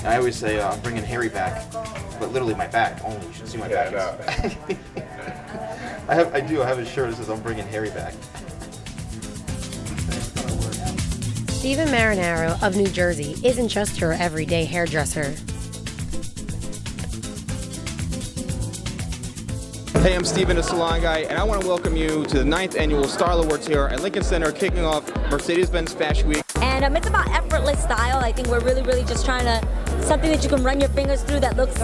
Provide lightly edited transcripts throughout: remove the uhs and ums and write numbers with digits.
And I always say I'm bringing Harry back, but literally my back only. You should see my back. No. I have a shirt that says I'm bringing Harry back. Steven Marinaro of New Jersey isn't just your everyday hairdresser. Hey, I'm Steven, the Salon Guy, and I want to welcome you to the 9th Annual Style Awards here at Lincoln Center, kicking off Mercedes-Benz Fashion Week. And it's about effortless style. I think we're really just trying to, something that you can run your fingers through that looks,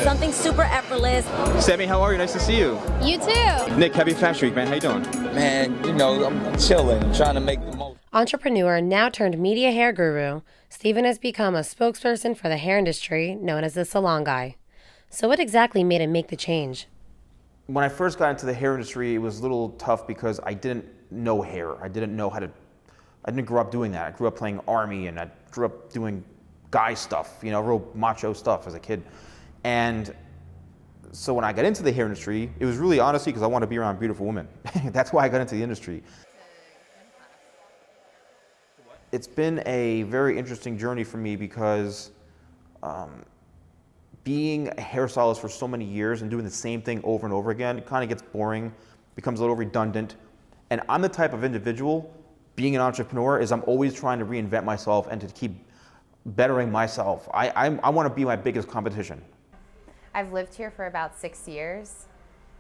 something super effortless. Sammy, how are you? Nice to see you. You too. Nick, happy Fashion Week, man. How you doing? Man, you know, I'm chilling, trying to make the most. Entrepreneur, now turned media hair guru, Steven has become a spokesperson for the hair industry, known as the Salon Guy. So what exactly made him make the change? When I first got into the hair industry, it was a little tough because I didn't know hair. I didn't grow up doing that. I grew up playing Army, and I grew up doing guy stuff, real macho stuff as a kid. And so when I got into the hair industry, it was really honestly because I wanted to be around beautiful women. That's why I got into the industry. It's been a very interesting journey for me because being a hairstylist for so many years and doing the same thing over and over again, it kind of gets boring, becomes a little redundant. And I'm the type of individual, being an entrepreneur, is I'm always trying to reinvent myself and to keep bettering myself. I want to be my biggest competition. I've lived here for about 6 years.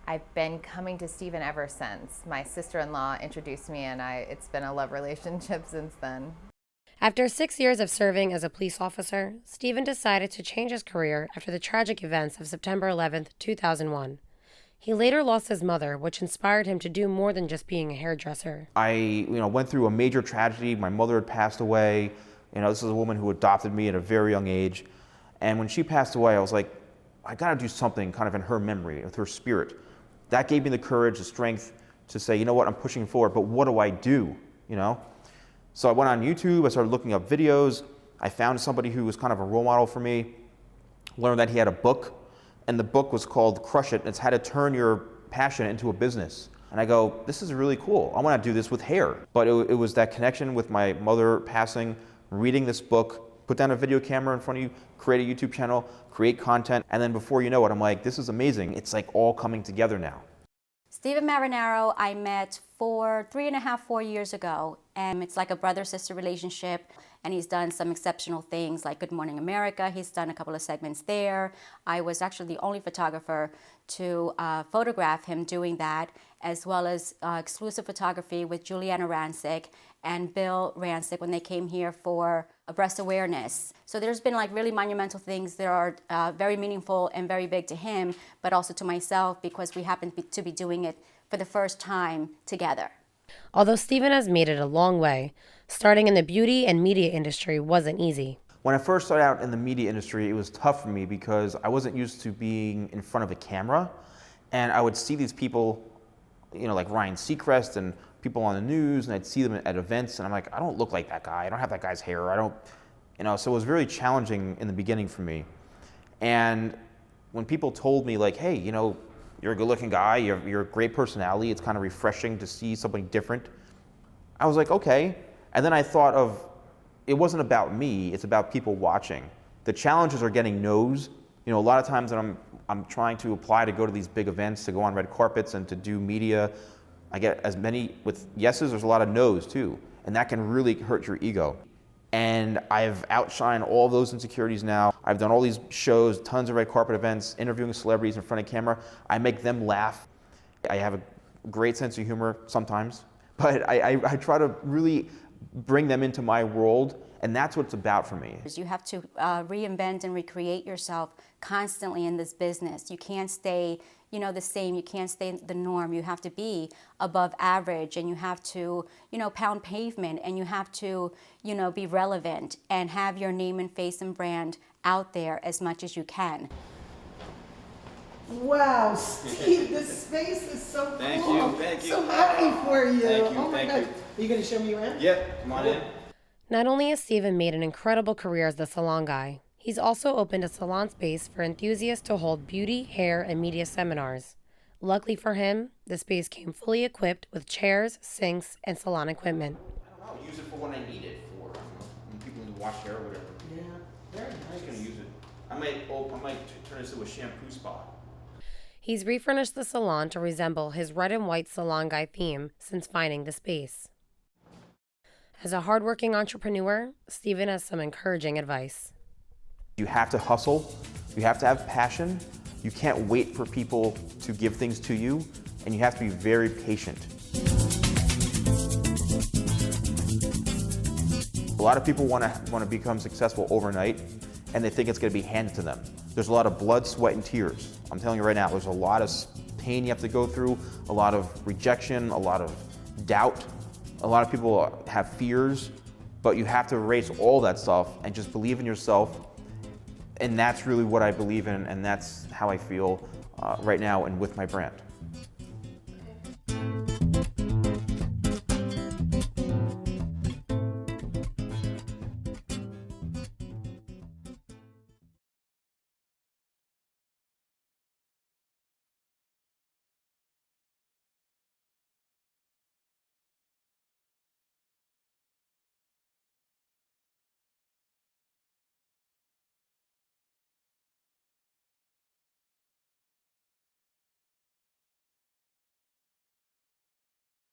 I've been coming to Steven ever since. My sister-in-law introduced me, and it's been a love relationship since then. After 6 years of serving as a police officer, Steven decided to change his career after the tragic events of September 11th, 2001. He later lost his mother, which inspired him to do more than just being a hairdresser. I went through a major tragedy. My mother had passed away. This is a woman who adopted me at a very young age. And when she passed away, I was like, I gotta do something kind of in her memory, with her spirit. That gave me the courage, the strength to say, you know what, I'm pushing forward, but what do I do, So I went on YouTube, I started looking up videos. I found somebody who was kind of a role model for me, learned that he had a book, and the book was called Crush It. It's how to turn your passion into a business. And I go, this is really cool. I want to do this with hair. But it was that connection with my mother passing, reading this book, put down a video camera in front of you, create a YouTube channel, create content, and then before you know it, I'm like, this is amazing. It's like all coming together now. Steven Marinaro, I met 4 years ago, and it's like a brother-sister relationship, and he's done some exceptional things like Good Morning America. He's done a couple of segments there. I was actually the only photographer to photograph him doing that, as well as exclusive photography with Juliana Rancic and Bill Rancic when they came here for a breast awareness. So there's been like really monumental things that are very meaningful and very big to him, but also to myself because we happen to be doing it for the first time together. Although Steven has made it a long way, starting in the beauty and media industry wasn't easy. When I first started out in the media industry, it was tough for me because I wasn't used to being in front of a camera, and I would see these people, like Ryan Seacrest and people on the news, and I'd see them at events, and I'm like, I don't look like that guy. I don't have that guy's hair. So it was very challenging in the beginning for me. And when people told me like, hey, you're a good-looking guy, you're a great personality, it's kind of refreshing to see something different, I was like, okay. And then I thought of, it wasn't about me, it's about people watching. The challenges are getting no's. A lot of times when I'm trying to apply to go to these big events, to go on red carpets and to do media, I get as many with yeses, there's a lot of no's too. And that can really hurt your ego. And I've outshined all of those insecurities now. I've done all these shows, tons of red carpet events, interviewing celebrities in front of camera. I make them laugh. I have a great sense of humor sometimes, but I try to really bring them into my world, and that's what it's about for me. You have to reinvent and recreate yourself constantly in this business. You can't stay the same. You can't stay the norm. You have to be above average, and you have to, pound pavement, and you have to, be relevant and have your name and face and brand out there as much as you can. Wow, Steve, this space is so cool. Thank you, thank you. So happy for you. Thank you, oh my thank gosh. you. Are you going to show me around? Yep, come on in. Not only has Steven made an incredible career as the Salon Guy, he's also opened a salon space for enthusiasts to hold beauty, hair, and media seminars. Luckily for him, the space came fully equipped with chairs, sinks, and salon equipment. I don't know, use it for when I need it for, when people need to wash hair or whatever. Yeah, very nice. just gonna use it. I might turn this into a shampoo spa. He's refurnished the salon to resemble his red and white salon guy theme since finding the space. As a hardworking entrepreneur, Steven has some encouraging advice. You have to hustle, you have to have passion, you can't wait for people to give things to you, and you have to be very patient. A lot of people want to become successful overnight, and they think it's going to be handed to them. There's a lot of blood, sweat, and tears. I'm telling you right now, there's a lot of pain you have to go through, a lot of rejection, a lot of doubt. A lot of people have fears, but you have to erase all that stuff and just believe in yourself. And that's really what I believe in, and that's how I feel right now and with my brand.